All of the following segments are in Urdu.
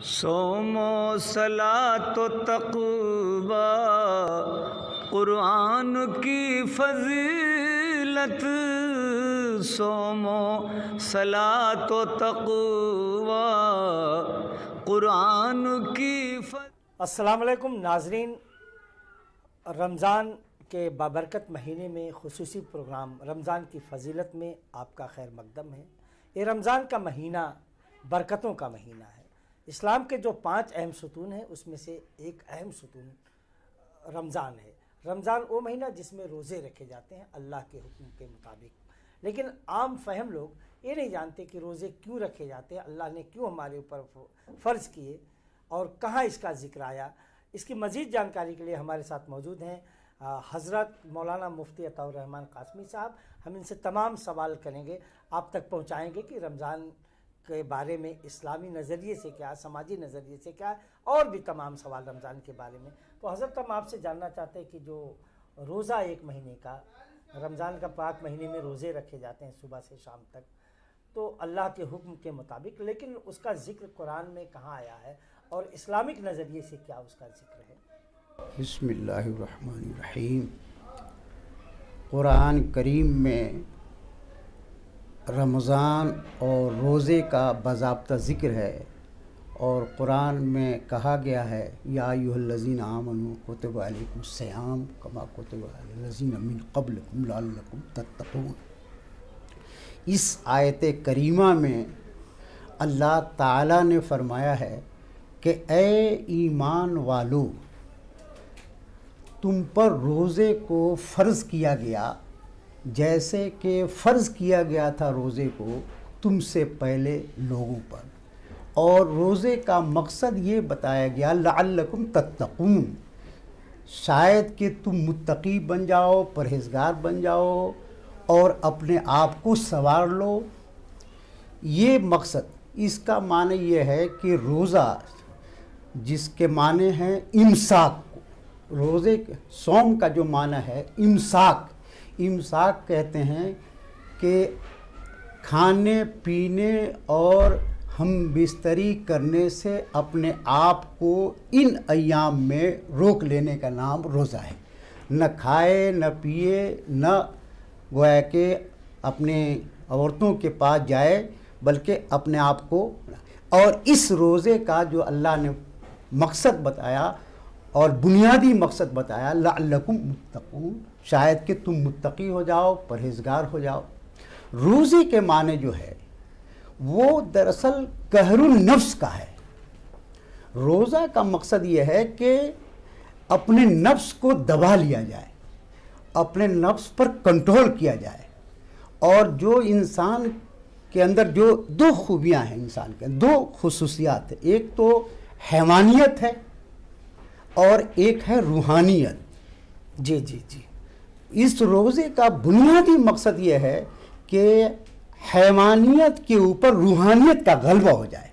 صوم و صلاۃ و تقوی قرآن کی فضیلت، صوم و صلاۃ و تقوی قرآن کی فضیلت۔ السلام علیکم ناظرین، رمضان کے بابرکت مہینے میں خصوصی پروگرام رمضان کی فضیلت میں آپ کا خیر مقدم ہے۔ یہ رمضان کا مہینہ برکتوں کا مہینہ ہے۔ اسلام کے جو 5 اہم ستون ہیں اس میں سے ایک اہم ستون رمضان ہے۔ رمضان وہ مہینہ جس میں روزے رکھے جاتے ہیں اللہ کے حکم کے مطابق، لیکن عام فہم لوگ یہ نہیں جانتے کہ روزے کیوں رکھے جاتے ہیں، اللہ نے کیوں ہمارے اوپر فرض کیے اور کہاں اس کا ذکر آیا۔ اس کی مزید جانکاری کے لیے ہمارے ساتھ موجود ہیں حضرت مولانا مفتی عطاء الرحمن قاسمی صاحب۔ ہم ان سے تمام سوال کریں گے، آپ تک پہنچائیں گے کہ رمضان کے بارے میں اسلامی نظریے سے کیا، سماجی نظریے سے کیا، اور بھی تمام سوال رمضان کے بارے میں۔ تو حضرت ہم آپ سے جاننا چاہتے ہیں کہ جو روزہ ایک مہینے کا، رمضان کا پاک مہینے میں روزے رکھے جاتے ہیں صبح سے شام تک، تو اللہ کے حکم کے مطابق، لیکن اس کا ذکر قرآن میں کہاں آیا ہے اور اسلامک نظریے سے کیا اس کا ذکر ہے؟ بسم اللہ الرحمن الرحیم۔ قرآن کریم میں رمضان اور روزے کا باضابطہ ذکر ہے، اور قرآن میں کہا گیا ہے یا ایھا الذین آمنوا کتب علیکم الصیام کما کتب علی الذین من قبلکم لعلکم تتقون۔ اس آیت کریمہ میں اللہ تعالیٰ نے فرمایا ہے کہ اے ایمان والو، تم پر روزے کو فرض کیا گیا جیسے کہ فرض کیا گیا تھا روزے کو تم سے پہلے لوگوں پر، اور روزے کا مقصد یہ بتایا گیا لعلکم تتقون، شاید کہ تم متقی بن جاؤ، پرہیزگار بن جاؤ اور اپنے آپ کو سنوار لو۔ یہ مقصد، اس کا معنی یہ ہے کہ روزہ جس کے معنی ہیں امساک، روزے صوم کا جو معنی ہے امساک کہتے ہیں کہ کھانے پینے اور ہم بستری کرنے سے اپنے آپ کو ان ایام میں روک لینے کا نام روزہ ہے۔ نہ کھائے نہ پیے، نہ گویا کہ اپنے عورتوں کے پاس جائے، بلکہ اپنے آپ کو، اور اس روزے کا جو اللہ نے مقصد بتایا اور بنیادی مقصد بتایا لعلکم متقون، شاید کہ تم متقی ہو جاؤ، پرہیزگار ہو جاؤ۔ روزے کے معنی جو ہے وہ دراصل قہر النفس کا ہے۔ روزہ کا مقصد یہ ہے کہ اپنے نفس کو دبا لیا جائے، اپنے نفس پر کنٹرول کیا جائے، اور جو انسان کے اندر جو 2 خوبیاں ہیں، انسان کے 2 خصوصیات ہیں، ایک تو حیوانیت ہے اور ایک ہے روحانیت۔ جی۔ اس روزے کا بنیادی مقصد یہ ہے کہ حیوانیت کے اوپر روحانیت کا غلبہ ہو جائے۔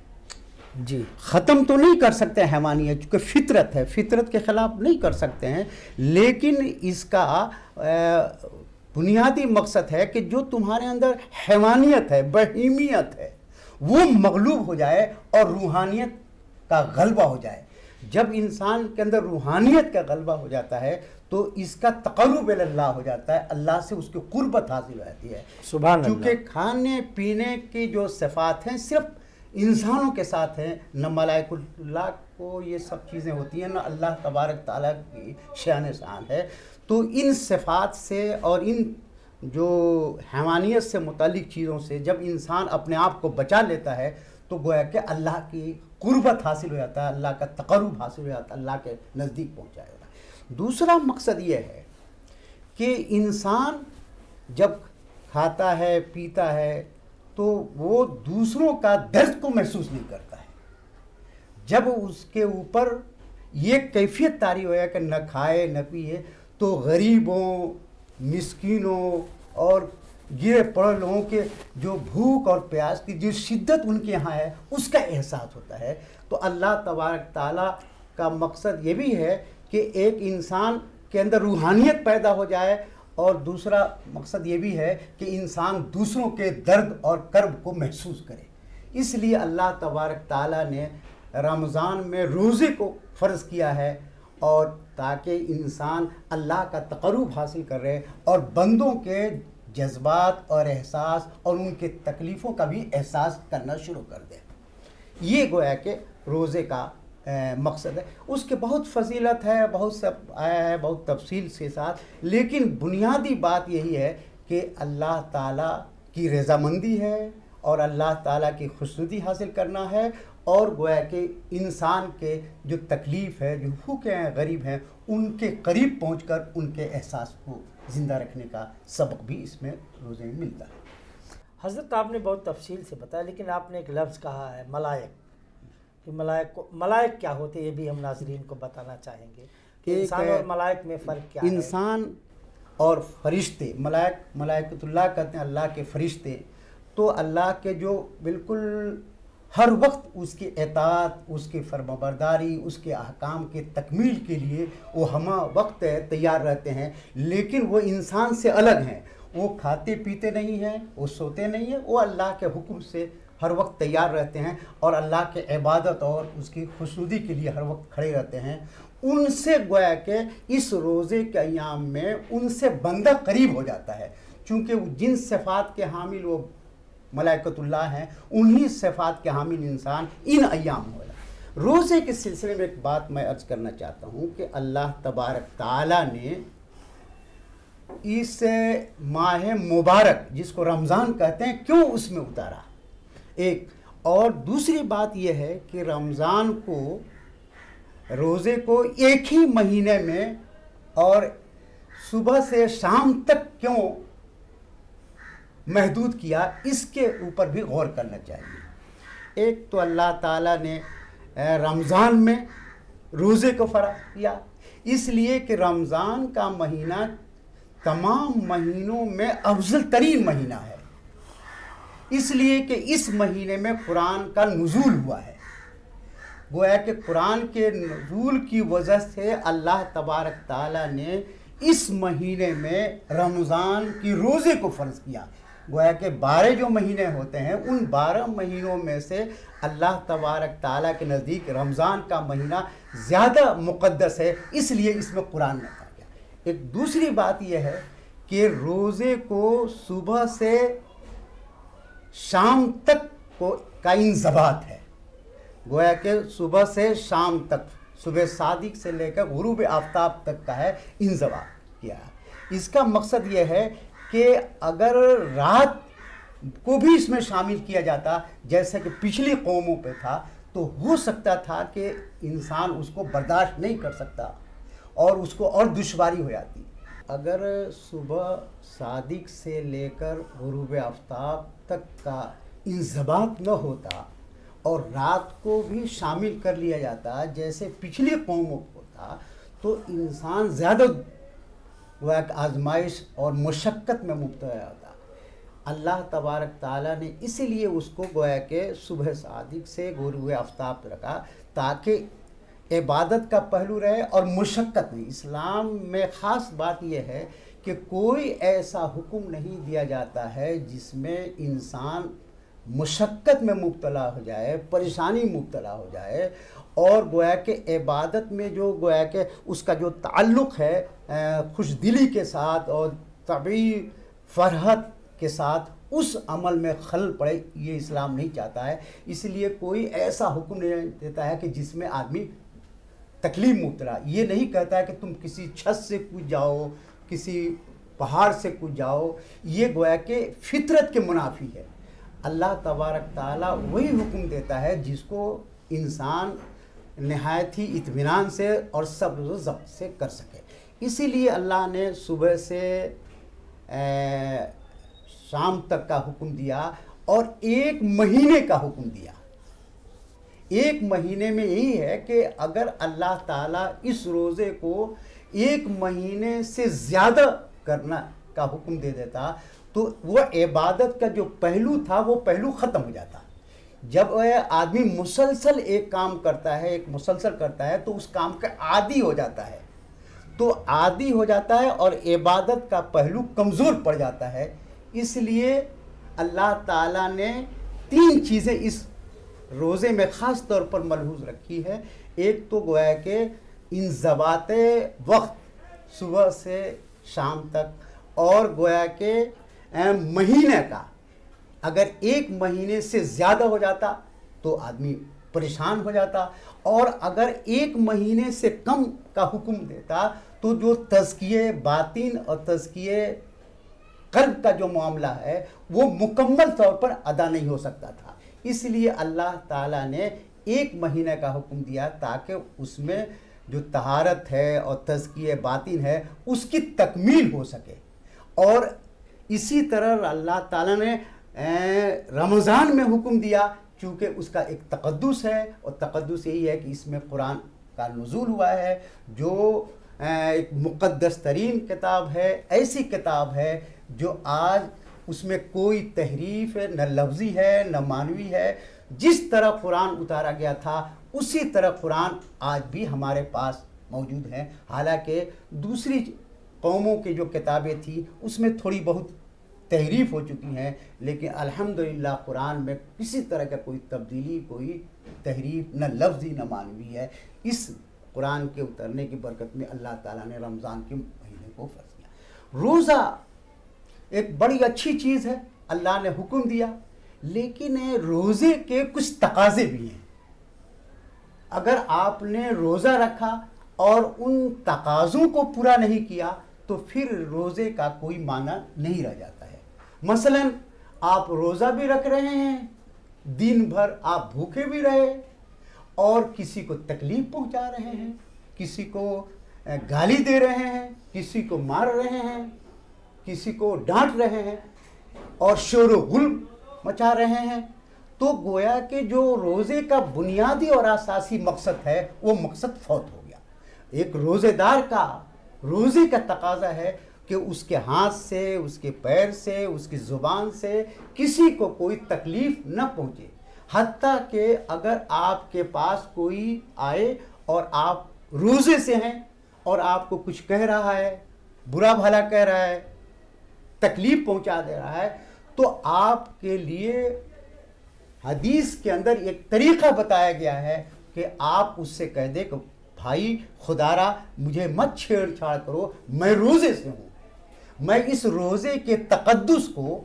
جی، ختم تو نہیں کر سکتے حیوانیت، چونکہ فطرت ہے، فطرت کے خلاف نہیں کر سکتے ہیں، لیکن اس کا بنیادی مقصد ہے کہ جو تمہارے اندر حیوانیت ہے، بہیمیت ہے، وہ مغلوب ہو جائے اور روحانیت کا غلبہ ہو جائے۔ جب انسان کے اندر روحانیت کا غلبہ ہو جاتا ہے تو اس کا تقرب اللہ ہو جاتا ہے، اللہ سے اس کی قربت حاصل ہو جاتی ہے۔ سبحان اللہ۔ کیونکہ کھانے پینے کی جو صفات ہیں صرف انسانوں کے ساتھ ہیں، نہ ملائکہ اللہ کو یہ سب چیزیں ہوتی ہیں، نہ اللہ تبارک تعالیٰ کی شان شان ہے۔ تو ان صفات سے اور ان جو حیوانیت سے متعلق چیزوں سے جب انسان اپنے آپ کو بچا لیتا ہے تو گویا کہ اللہ کی قربت حاصل ہو جاتا ہے، اللہ کا تقرب حاصل ہو جاتا ہے، اللہ کے نزدیک پہنچ جائے گا۔ دوسرا مقصد یہ ہے کہ انسان جب کھاتا ہے پیتا ہے تو وہ دوسروں کا درد کو محسوس نہیں کرتا ہے۔ جب اس کے اوپر یہ کیفیت طاری ہو جائے کہ نہ کھائے نہ پیے تو غریبوں، مسکینوں اور گرے پڑے لوگوں کے جو بھوک اور پیاس کی جو شدت ان کے یہاں ہے اس کا احساس ہوتا ہے۔ تو اللہ تبارک تعالیٰ کا مقصد یہ بھی ہے کہ ایک انسان کے اندر روحانیت پیدا ہو جائے، اور دوسرا مقصد یہ بھی ہے کہ انسان دوسروں کے درد اور کرب کو محسوس کرے۔ اس لیے اللہ تبارک تعالیٰ نے رمضان میں روزے کو فرض کیا ہے، اور تاکہ انسان اللہ کا تقرب حاصل کر رہے اور بندوں کے جذبات اور احساس اور ان کے تکلیفوں کا بھی احساس کرنا شروع کر دے۔ یہ گویا کہ روزے کا مقصد ہے۔ اس کے بہت فضیلت ہے، بہت سب آیا ہے بہت تفصیل کے ساتھ، لیکن بنیادی بات یہی ہے کہ اللہ تعالیٰ کی رضامندی ہے اور اللہ تعالیٰ کی خوشنودی حاصل کرنا ہے، اور گویا کہ انسان کے جو تکلیف ہے، جو بھوکے ہیں، غریب ہیں، ان کے قریب پہنچ کر ان کے احساس کو زندہ رکھنے کا سبق بھی اس میں روزے میں ملتا ہے۔ حضرت آپ نے بہت تفصیل سے بتایا، لیکن آپ نے ایک لفظ کہا ہے ملائک، کہ ملائک کیا ہوتے ہیں، یہ بھی ہم ناظرین کو بتانا چاہیں گے کہ انسان اور ملائک میں فرق کیا ہے۔ انسان اور فرشتے، ملائکۃ اللہ کہتے ہیں اللہ کے فرشتے، تو اللہ کے جو بالکل ہر وقت اس کی اطاعت، اس کی فرمانبرداری، اس کے احکام کے تکمیل کے لیے وہ ہمہ وقت تیار رہتے ہیں، لیکن وہ انسان سے الگ ہیں۔ وہ کھاتے پیتے نہیں ہیں، وہ سوتے نہیں ہیں، وہ اللہ کے حکم سے ہر وقت تیار رہتے ہیں اور اللہ کے عبادت اور اس کی خوشنودی کے لیے ہر وقت کھڑے رہتے ہیں۔ ان سے گویا کہ اس روزے کے ایام میں ان سے بندہ قریب ہو جاتا ہے، چونکہ جن صفات کے حامل وہ ملائکۃ اللہ ہیں، انہی صفات کے حامل انسان ان ایام ہو جاتا ہے۔ روزے کے سلسلے میں ایک بات میں عرض کرنا چاہتا ہوں کہ اللہ تبارک تعالیٰ نے اس ماہ مبارک جس کو رمضان کہتے ہیں کیوں اس میں اتارا، ایک اور دوسری بات یہ ہے کہ رمضان کو روزے کو ایک ہی مہینے میں اور صبح سے شام تک کیوں محدود کیا، اس کے اوپر بھی غور کرنا چاہیے۔ ایک تو اللہ تعالیٰ نے رمضان میں روزے کو فرض کیا اس لیے کہ رمضان کا مہینہ تمام مہینوں میں افضل ترین مہینہ ہے، اس لیے کہ اس مہینے میں قرآن کا نزول ہوا ہے۔ گویا کہ قرآن کے نزول کی وجہ سے اللہ تبارک تعالیٰ نے اس مہینے میں رمضان کی روزے کو فرض کیا۔ گویا کہ 12 جو مہینے ہوتے ہیں ان 12 مہینوں میں سے اللہ تبارک تعالیٰ کے نزدیک رمضان کا مہینہ زیادہ مقدس ہے، اس لیے اس میں قرآن نے کہا گیا۔ ایک دوسری بات یہ ہے کہ روزے کو صبح سے شام تک کا انضباط ہے، گویا کہ صبح سے شام تک، صبح صادق سے لے کر غروب آفتاب تک کا ہے انضباط کیا ہے۔ اس کا مقصد یہ ہے کہ اگر رات کو بھی اس میں شامل کیا جاتا جیسے کہ پچھلی قوموں پہ تھا تو ہو سکتا تھا کہ انسان اس کو برداشت نہیں کر سکتا اور اس کو اور دشواری ہو جاتی۔ اگر صبح صادق سے لے کر غروب آفتاب تک کا انضباط نہ ہوتا اور رات کو بھی شامل کر لیا جاتا جیسے پچھلی قوموں کو تھا تو انسان زیادہ گویا کہ آزمائش اور مشقت میں مبتلا ہوتا۔ اللہ تبارک تعالیٰ نے اسی لیے اس کو گویا کہ صبح صادق سے غروب آفتاب رکھا تاکہ عبادت کا پہلو رہے اور مشقت نہیں۔ اسلام میں خاص بات یہ ہے کہ کوئی ایسا حکم نہیں دیا جاتا ہے جس میں انسان مشقت میں مبتلا ہو جائے، پریشانی مبتلا ہو جائے، اور گویا کہ عبادت میں جو گویا کہ اس کا جو تعلق ہے خوش دلی کے ساتھ اور طبعی فرحت کے ساتھ اس عمل میں خلل پڑے، یہ اسلام نہیں چاہتا ہے۔ اس لیے کوئی ایسا حکم نہیں دیتا ہے کہ جس میں آدمی تکلیف مبتلا، یہ نہیں کہتا ہے کہ تم کسی چھت سے کود جاؤ، کسی پہاڑ سے کود جاؤ، یہ گویا کہ فطرت کے منافی ہے۔ اللہ تبارک تعالیٰ وہی حکم دیتا ہے جس کو انسان نہایت ہی اطمینان سے اور صبر و ضبط سے کر سکے۔ اسی لیے اللہ نے صبح سے شام تک کا حکم دیا اور ایک مہینے کا حکم دیا۔ ایک مہینے میں یہی ہے کہ اگر اللہ تعالیٰ اس روزے کو ایک مہینے سے زیادہ کرنا کا حکم دے دیتا تو وہ عبادت کا جو پہلو تھا وہ پہلو ختم ہو جاتا۔ جب آدمی مسلسل ایک کام کرتا ہے، ایک مسلسل کرتا ہے تو اس کام کا عادی ہو جاتا ہے، تو عادی ہو جاتا ہے اور عبادت کا پہلو کمزور پڑ جاتا ہے۔ اس لیے اللہ تعالیٰ نے 3 چیزیں اس روزے میں خاص طور پر ملحوظ رکھی ہے، ایک تو گویا کہ انضباط وقت صبح سے شام تک، اور گویا کہ مہینے کا اگر ایک مہینے سے زیادہ ہو جاتا تو آدمی پریشان ہو جاتا، اور اگر ایک مہینے سے کم کا حکم دیتا تو جو تزکیہ باطن اور تزکیہ قلب کا جو معاملہ ہے وہ مکمل طور پر ادا نہیں ہو سکتا تھا۔ اس لیے اللہ تعالیٰ نے ایک مہینے کا حکم دیا تاکہ اس میں جو طہارت ہے اور تزکیہ باطن ہے اس کی تکمیل ہو سکے۔ اور اسی طرح اللہ تعالیٰ نے رمضان میں حکم دیا، چونکہ اس کا ایک تقدس ہے، اور تقدس یہی ہے کہ اس میں قرآن کا نزول ہوا ہے، جو ایک مقدس ترین کتاب ہے، ایسی کتاب ہے جو آج اس میں کوئی تحریف ہے، نہ لفظی ہے نہ معنوی ہے۔ جس طرح قرآن اتارا گیا تھا اسی طرح قرآن آج بھی ہمارے پاس موجود ہے۔ حالانکہ دوسری قوموں کی جو کتابیں تھیں اس میں تھوڑی بہت تحریف ہو چکی ہیں، لیکن الحمدللہ قرآن میں کسی طرح کا کوئی تبدیلی، کوئی تحریف نہ لفظی نہ معنوی ہے۔ اس قرآن کے اترنے کی برکت میں اللہ تعالیٰ نے رمضان کے مہینے کو فرض کیا۔ روزہ ایک بڑی اچھی چیز ہے، اللہ نے حکم دیا، لیکن روزے کے کچھ تقاضے بھی ہیں۔ اگر آپ نے روزہ رکھا اور ان تقاضوں کو پورا نہیں کیا تو پھر روزے کا کوئی معنی نہیں رہ جاتا ہے۔ مثلا آپ روزہ بھی رکھ رہے ہیں، دن بھر آپ بھوکے بھی رہے، اور کسی کو تکلیف پہنچا رہے ہیں، کسی کو گالی دے رہے ہیں، کسی کو مار رہے ہیں، کسی کو ڈانٹ رہے ہیں، اور شور و غل مچا رہے ہیں، تو گویا کہ جو روزے کا بنیادی اور اساسی مقصد ہے وہ مقصد فوت ہو گیا۔ ایک روزے دار کا روزے کا تقاضا ہے کہ اس کے ہاتھ سے، اس کے پیر سے، اس کی زبان سے کسی کو کوئی تکلیف نہ پہنچے۔ حتیٰ کہ اگر آپ کے پاس کوئی آئے اور آپ روزے سے ہیں اور آپ کو کچھ کہہ رہا ہے، برا بھلا کہہ رہا ہے، تکلیف پہنچا دے رہا ہے، تو آپ کے لیے حدیث کے اندر ایک طریقہ بتایا گیا ہے کہ آپ اس سے کہہ دیں کہ بھائی خدا را مجھے مت چھیڑ چھاڑ کرو، میں روزے سے ہوں، میں اس روزے کے تقدس کو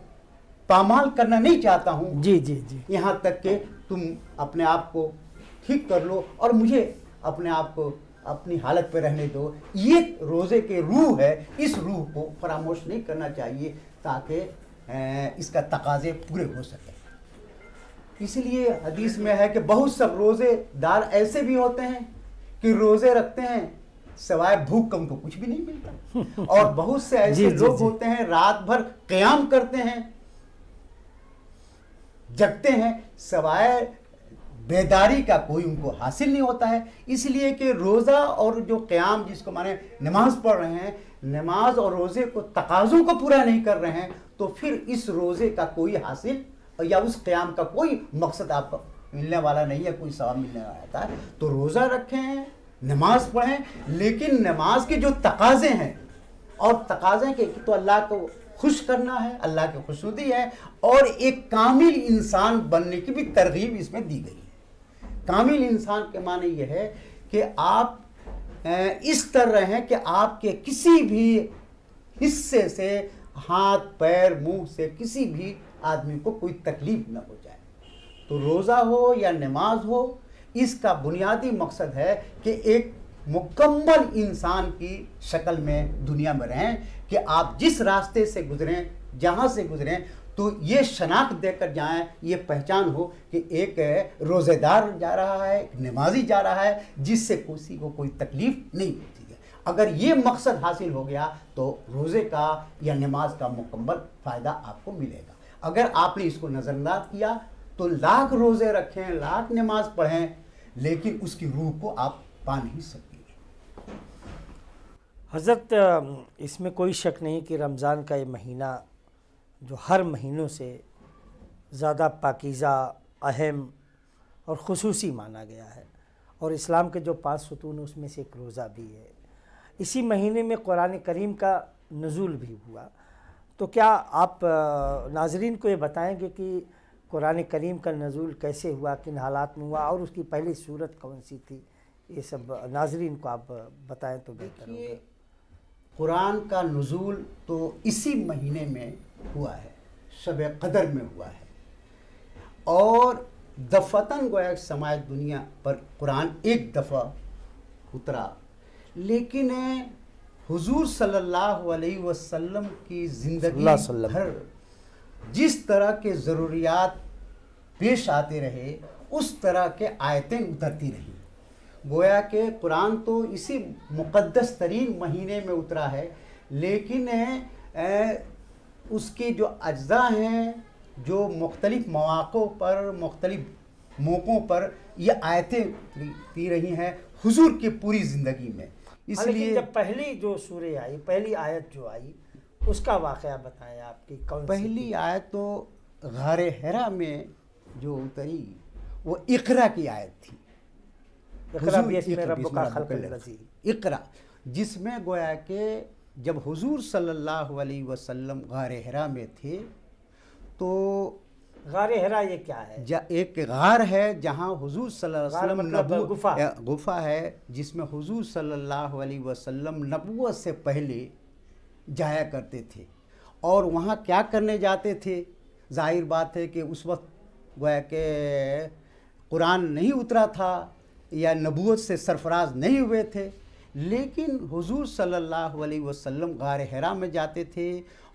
پامال کرنا نہیں چاہتا ہوں، جی جی جی، یہاں تک کہ تم اپنے آپ کو ٹھیک کر لو اور مجھے اپنے آپ کو اپنی حالت پہ رہنے دو۔ یہ روزے کے روح ہے، اس روح کو فراموش نہیں کرنا چاہیے تاکہ اس کا تقاضے پورے ہو سکیں۔ اس لیے حدیث میں ہے کہ بہت سے روزے دار ایسے بھی ہوتے ہیں کہ روزے رکھتے ہیں سوائے بھوک کا ان کو کچھ بھی نہیں ملتا، اور بہت سے ایسے لوگ ہوتے ہیں رات بھر قیام کرتے ہیں، جگتے ہیں، سوائے بیداری کا کوئی ان کو حاصل نہیں ہوتا ہے۔ اس لیے کہ روزہ اور جو قیام جس کو مانے نماز پڑھ رہے ہیں، نماز اور روزے کو تقاضوں کو پورا نہیں کر رہے ہیں، تو پھر اس روزے کا کوئی حاصل یا اس قیام کا کوئی مقصد آپ کو ملنے والا نہیں ہے، کوئی ثواب ملنے والا ہے۔ تو روزہ رکھیں، نماز پڑھیں، لیکن نماز کے جو تقاضے ہیں، اور تقاضے کہ تو اللہ کو خوش کرنا ہے، اللہ کی خوشنودی ہے، اور ایک کامل انسان بننے کی بھی ترغیب اس میں دی گئی ہے۔ کامل انسان کے معنی یہ ہے کہ آپ اس طرح ہیں کہ آپ کے کسی بھی حصے سے، ہاتھ پیر منہ سے کسی بھی آدمی کو کوئی تکلیف نہ ہو جائے۔ تو روزہ ہو یا نماز ہو، اس کا بنیادی مقصد ہے کہ ایک مکمل انسان کی شکل میں دنیا میں رہیں، کہ آپ جس راستے سے گزریں، جہاں سے گزریں، تو یہ شناخت دے کر جائیں، یہ پہچان ہو کہ ایک روزے دار جا رہا ہے، ایک نمازی جا رہا ہے، جس سے کسی کو کوئی تکلیف نہیں ہوتی ہے۔ اگر یہ مقصد حاصل ہو گیا تو روزے کا یا نماز کا مکمل فائدہ آپ کو ملے گا۔ اگر آپ نے اس کو نظر انداز کیا تو لاکھ روزے رکھیں، لاکھ نماز پڑھیں، لیکن اس کی روح کو آپ پا نہیں سکیں۔ حضرت اس میں کوئی شک نہیں کہ رمضان کا یہ مہینہ جو ہر مہینوں سے زیادہ پاکیزہ، اہم اور خصوصی مانا گیا ہے، اور اسلام کے جو 5 ستون اس میں سے ایک روزہ بھی ہے۔ اسی مہینے میں قرآن کریم کا نزول بھی ہوا، تو کیا آپ ناظرین کو یہ بتائیں گے کہ قرآن کریم کا نزول کیسے ہوا، کن حالات میں ہوا، اور اس کی پہلی صورت کون سی تھی، یہ سب ناظرین کو آپ بتائیں تو بہتر ہوگا۔ دیکھیے، قرآن کا نزول تو اسی مہینے میں ہوا ہے، شب قدر میں ہوا ہے، اور دفعتاً گویا سماج دنیا پر قرآن ایک دفعہ اترا، لیکن حضور صلی اللہ علیہ وسلم کی زندگی بھر جس طرح کے ضروریات پیش آتے رہے اس طرح کے آیتیں اترتی رہیں۔ گویا کہ قرآن تو اسی مقدس ترین مہینے میں اترا ہے، لیکن اس کے جو اجزاء ہیں جو مختلف مواقع پر، مختلف موقعوں پر یہ آیتیں اترتی رہی ہیں حضور کی پوری زندگی میں۔ اس لیے جب پہلی جو سورہ آئی، پہلی آیت جو آئی، اس کا واقعہ بتائیں آپ کی کون سی پہلی آیت تو غار حرا میں جو اتری وہ اقرا کی آیت تھی، اقرا باسم ربک خلق الذی، اقرا، جس میں گویا کہ جب حضور صلی اللہ علیہ وسلم غار حرا میں تھے تو غار حرا یہ کیا ہے؟ ایک غار ہے جہاں حضور صلی اللہ علیہ وسلم مطلب گفا ہے جس میں حضور صلی اللہ علیہ وسلم نبوت سے پہلے جایا کرتے تھے، اور وہاں کیا کرنے جاتے تھے؟ ظاہر بات ہے کہ اس وقت گویا کہ قرآن نہیں اترا تھا یا نبوت سے سرفراز نہیں ہوئے تھے، لیکن حضور صلی اللہ علیہ وسلم غار حرا میں جاتے تھے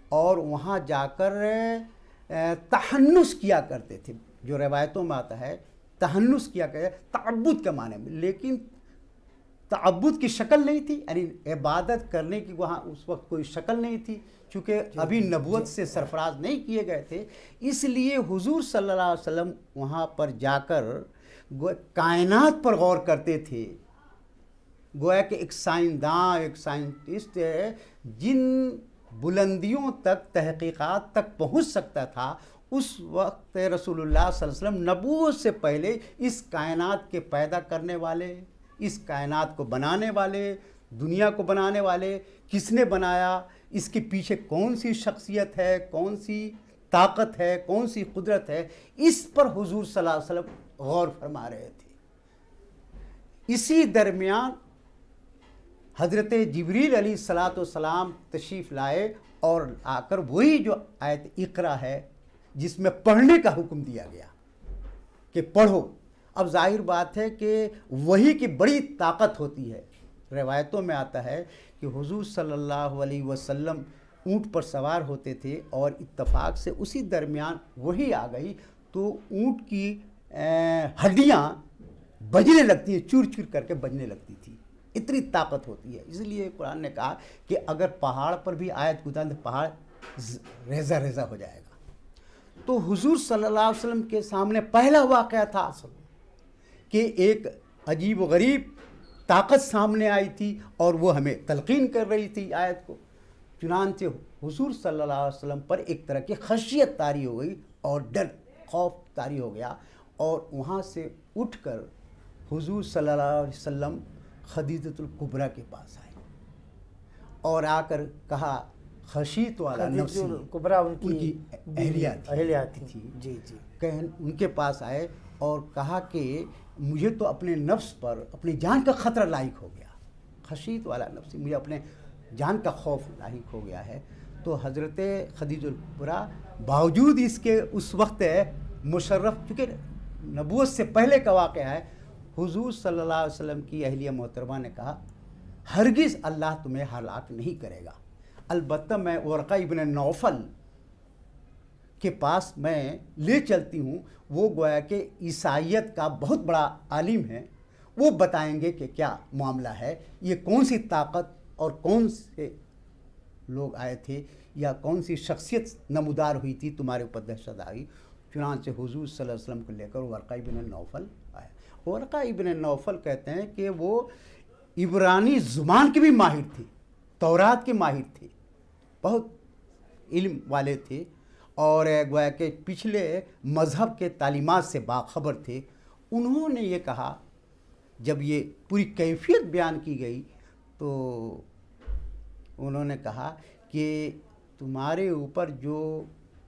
اور وہاں جا کر تحنس کیا کرتے تھے۔ جو روایتوں میں آتا ہے تحنس کیا کرتے، تعبد کے معنی میں، لیکن تعبد کی شکل نہیں تھی، یعنی عبادت کرنے کی وہاں اس وقت کوئی شکل نہیں تھی، چونکہ ابھی نبوت سے سرفراز نہیں کیے گئے تھے، اس لیے حضور صلی اللہ علیہ وسلم وہاں پر جا کر کائنات پر غور کرتے تھے۔ گویا کہ ایک سائنسداں، ایک سائنٹسٹ ہے، جن بلندیوں تک، تحقیقات تک پہنچ سکتا تھا، اس وقت رسول اللہ صلی اللہ علیہ وسلم نبوت سے پہلے اس کائنات کے پیدا کرنے والے، اس کائنات کو بنانے والے، دنیا کو بنانے والے، کس نے بنایا، اس کے پیچھے کون سی شخصیت ہے، کون سی طاقت ہے، کون سی قدرت ہے، اس پر حضور صلی اللہ علیہ وسلم غور فرما رہے تھے۔ اسی درمیان حضرت جبریل علیہ الصلاۃ والسلام تشریف لائے اور آ کر وہی جو آیت اقرا ہے جس میں پڑھنے کا حکم دیا گیا کہ پڑھو۔ اب ظاہر بات ہے کہ وہی کی بڑی طاقت ہوتی ہے۔ روایتوں میں آتا ہے کہ حضور صلی اللہ علیہ وسلم اونٹ پر سوار ہوتے تھے اور اتفاق سے اسی درمیان وہی آ گئی تو اونٹ کی ہڈیاں بجنے لگتی ہیں، چور چور کر کے بجنے لگتی تھی، اتنی طاقت ہوتی ہے۔ اس لیے قرآن نے کہا کہ اگر پہاڑ پر بھی آیت گزاریں تو پہاڑ ریزہ ریزہ ہو جائے گا۔ تو حضور صلی اللہ علیہ وسلم کے سامنے پہلا واقعہ تھا کہ ایک عجیب و غریب طاقت سامنے آئی تھی اور وہ ہمیں تلقین کر رہی تھی آیت کو۔ چنانچہ حضور صلی اللہ علیہ وسلم پر ایک طرح کی خشیت طاری ہو گئی اور ڈر، خوف طاری ہو گیا، اور وہاں سے اٹھ کر حضور صلی اللہ علیہ وسلم خدیجۃ الکبریٰ کے پاس آئے اور آ کر کہا خشیت والا نفسی، کبریٰ ان کی اہلیہ تھی، جی جی، کہ ان کے پاس آئے اور کہا کہ مجھے تو اپنے نفس پر اپنی جان کا خطرہ لاحق ہو گیا، خشیت والا نفسی، مجھے اپنے جان کا خوف لاحق ہو گیا ہے۔ تو حضرت خدیجہ الکبریٰ باوجود اس کے اس وقت مشرف، چونکہ نبوت سے پہلے کا واقعہ ہے، حضور صلی اللہ علیہ وسلم کی اہلیہ محترمہ نے کہا ہرگز اللہ تمہیں ہلاک نہیں کرے گا، البتہ میں ورقہ ابن نوفل کے پاس میں لے چلتی ہوں، وہ گویا کہ عیسائیت کا بہت بڑا عالم ہے، وہ بتائیں گے کہ کیا معاملہ ہے، یہ کون سی طاقت اور کون سے لوگ آئے تھے یا کون سی شخصیت نمودار ہوئی تھی تمہارے اوپر دہشت آئی۔ چنانچہ حضور صلی اللہ علیہ وسلم کو لے کر ورقہ ابن نوفل آئے۔ ورقہ ابن نوفل کہتے ہیں کہ وہ عبرانی زبان کے بھی ماہر تھے، تورات کے ماہر تھے، بہت علم والے تھے، اور گویا کہ پچھلے مذہب کے تعلیمات سے باخبر تھے۔ انہوں نے یہ کہا، جب یہ پوری کیفیت بیان کی گئی تو انہوں نے کہا کہ تمہارے اوپر جو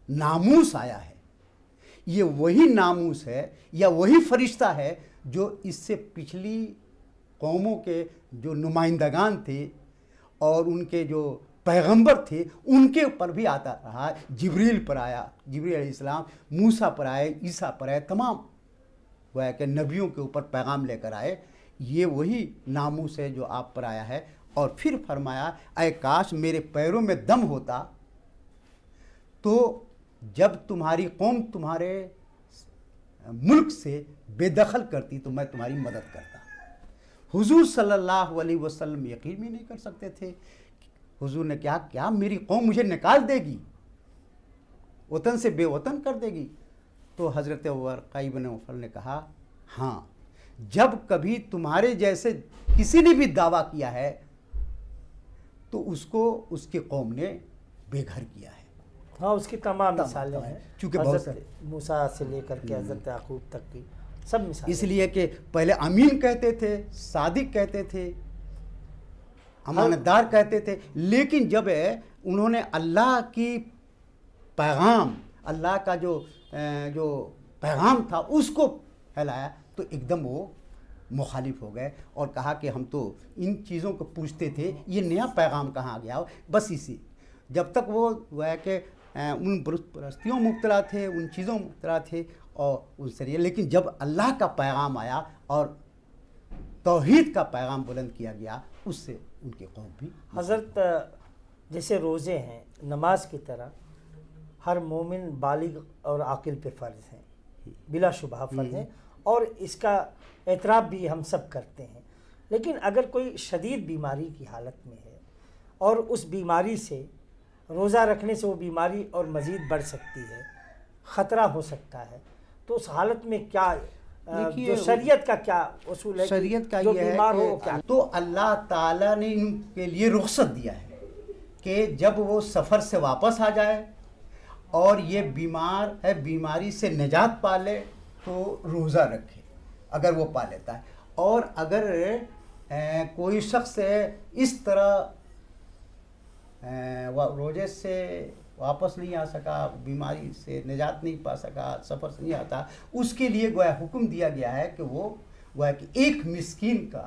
ناموس آیا ہے یہ وہی ناموس ہے یا وہی فرشتہ ہے جو اس سے پچھلی قوموں کے جو نمائندگان تھے اور ان کے جو پیغمبر تھے ان کے اوپر بھی آتا رہا. جبریل پر آیا، جبریل علیہ السلام، موسیٰ پر آئے، عیسیٰ پر آئے، تمام گویا کہ نبیوں کے اوپر پیغام لے کر آئے. یہ وہی ناموس ہے جو آپ پر آیا ہے. اور پھر فرمایا اے کاش میرے پیروں میں دم ہوتا تو جب تمہاری قوم تمہارے ملک سے بے دخل کرتی تو میں تمہاری مدد کرتا. حضور صلی اللہ علیہ وسلم یقین بھی نہیں کر سکتے تھے. حضور نے کیا میری قوم مجھے نکال دے گی، وطن سے بے وطن کر دے گی؟ تو حضرت ورقہ بن نوفل نے کہا ہاں، جب کبھی تمہارے جیسے کسی نے بھی دعویٰ کیا ہے تو اس کو اس کی قوم نے بے گھر کیا ہے. ہاں، اس کی تمام مثالیں ہیں، چونکہ بہت حضرت موسیٰ سے لے کر کے حضرت یعقوب تک کی سب مثالیں. اس لیے کہ پہلے امین کہتے تھے، صادق کہتے تھے، امانت دار کہتے تھے، لیکن جب انہوں نے اللہ کی پیغام، اللہ کا جو پیغام تھا اس کو پھیلایا تو ایک دم وہ مخالف ہو گئے اور کہا کہ ہم تو ان چیزوں کو پوچھتے تھے، یہ نیا پیغام کہاں گیا؟ بس اسی جب تک وہ ہے کہ ان بت پرستیوں مبتلا تھے، ان چیزوں مبتلا تھے اور ان سے، لیکن جب اللہ کا پیغام آیا اور توحید کا پیغام بلند کیا گیا اس سے ان کی قوم بھی. حضرت جیسے روزے ہیں نماز کی طرح ہر مومن بالغ اور عاقل پہ فرض ہیں، بلا شبہ فرض ہیں، اور اس کا اعتراف بھی ہم سب کرتے ہیں. لیکن اگر کوئی شدید بیماری کی حالت میں ہے اور اس بیماری سے روزہ رکھنے سے وہ بیماری اور مزید بڑھ سکتی ہے، خطرہ ہو سکتا ہے، تو اس حالت میں کیا جو شریعت کا کیا اصول ہے؟ شریعت کا جو یہ بیمار ہے ہو کہ کیا؟ تو اللہ تعالیٰ نے ان کے لیے رخصت دیا ہے کہ جب وہ سفر سے واپس آ جائے اور یہ بیمار ہے، بیماری سے نجات پا لے تو روزہ رکھے اگر وہ پا لیتا ہے. اور اگر کوئی شخص اس طرح روزے سے واپس نہیں آ سکا، بیماری سے نجات نہیں پا سکا، سفر سے نہیں آتا، اس کے لیے گویا حکم دیا گیا ہے کہ وہ گویا کہ ایک مسکین کا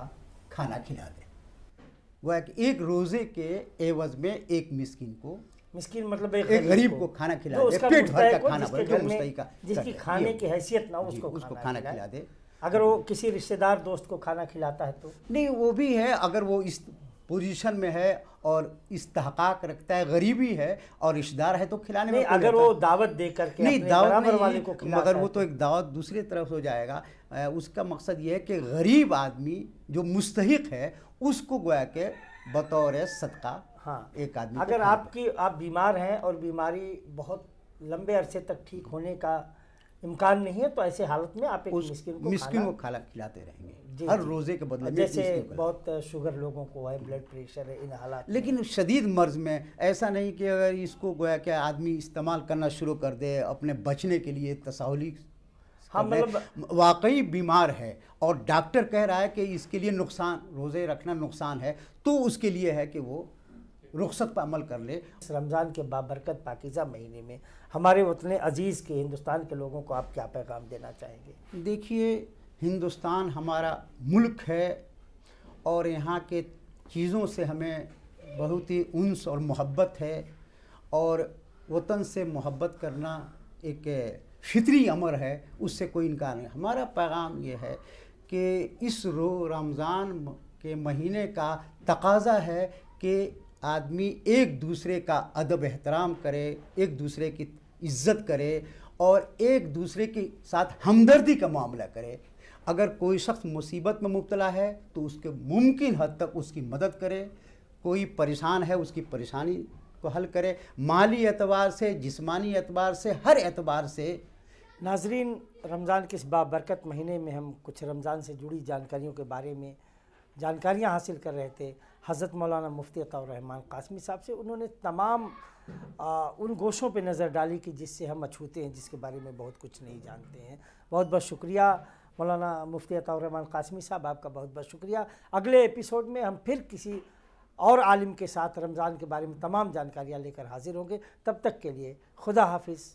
کھانا کھلا دے. گویا کہ ایک روزے کے عوض میں ایک مسکین کو، مسکین مطلب ایک غریب کو کھانا کھلا دے، پیٹ بھر کا کھانا بھر جو مستحق کا، جس کی کھانے کی حیثیت نہ ہو اس کو کھانا کھلا دے. اگر وہ کسی رشتہ دار دوست کو کھانا کھلاتا ہے تو نہیں، وہ بھی ہے اگر وہ اس پوزیشن میں ہے اور استحقاق رکھتا ہے، غریبی ہے اور رشتہ دار ہے تو کھلانے میں نہیں. اگر وہ دعوت دے کر کے نہیں، اپنے دعوت برابر والے نہیں، کو کھلاتا مگر ہے وہ تو ایک دعوت دوسری طرف ہو جائے گا. اس کا مقصد یہ ہے کہ غریب آدمی جو مستحق ہے اس کو گویا کہ بطور صدقہ ہاں. ایک آدمی اگر آپ بیمار ہیں اور بیماری بہت لمبے عرصے تک ٹھیک ہونے کا امکان نہیں ہے تو ایسے حالت میں آپ ایک مسکین کو کھانا کھلاتے رہیں گے جی ہر روزے کے بدلے میں. جیسے بہت شوگر لوگوں کو ہے، بلڈ پریشر ہے، ان حالات لیکن شدید مرض میں ایسا نہیں کہ اگر اس کو گویا کہ آدمی استعمال کرنا شروع کر دے اپنے بچنے کے لیے تساہلی، ہاں مطلب واقعی بیمار ہے اور ڈاکٹر کہہ رہا ہے کہ اس کے لیے نقصان، روزے رکھنا نقصان ہے، تو اس کے لیے ہے کہ وہ رخصت پر عمل کر لے. رمضان کے بابرکت پاکیزہ مہینے میں ہمارے وطن عزیز کے، ہندوستان کے لوگوں کو آپ کیا پیغام دینا چاہیں گے؟ دیکھیے، ہندوستان ہمارا ملک ہے اور یہاں کے چیزوں سے ہمیں بہت ہی انس اور محبت ہے اور وطن سے محبت کرنا ایک فطری امر ہے، اس سے کوئی انکار نہیں. ہمارا پیغام یہ ہے کہ اس رمضان کے مہینے کا تقاضا ہے کہ آدمی ایک دوسرے کا ادب احترام کرے، ایک دوسرے کی عزت کرے اور ایک دوسرے کے ساتھ ہمدردی کا معاملہ کرے. اگر کوئی شخص مصیبت میں مبتلا ہے تو اس کے ممکن حد تک اس کی مدد کرے، کوئی پریشان ہے اس کی پریشانی کو حل کرے، مالی اعتبار سے، جسمانی اعتبار سے، ہر اعتبار سے. ناظرین، رمضان کے اس بابرکت مہینے میں ہم کچھ رمضان سے جڑی جانکاریوں کے بارے میں جانکاریاں حاصل کر رہے تھے حضرت مولانا مفتی عطاء الرحمن قاسمی صاحب سے. انہوں نے تمام ان گوشوں پہ نظر ڈالی کہ جس سے ہم اچھوتے ہیں، جس کے بارے میں بہت کچھ نہیں جانتے ہیں. بہت بہت شکریہ مولانا مفتی عطاء الرحمن قاسمی صاحب، آپ کا بہت بہت شکریہ. اگلے ایپیسوڈ میں ہم پھر کسی اور عالم کے ساتھ رمضان کے بارے میں تمام جانکاریاں لے کر حاضر ہوں گے. تب تک کے لیے خدا حافظ.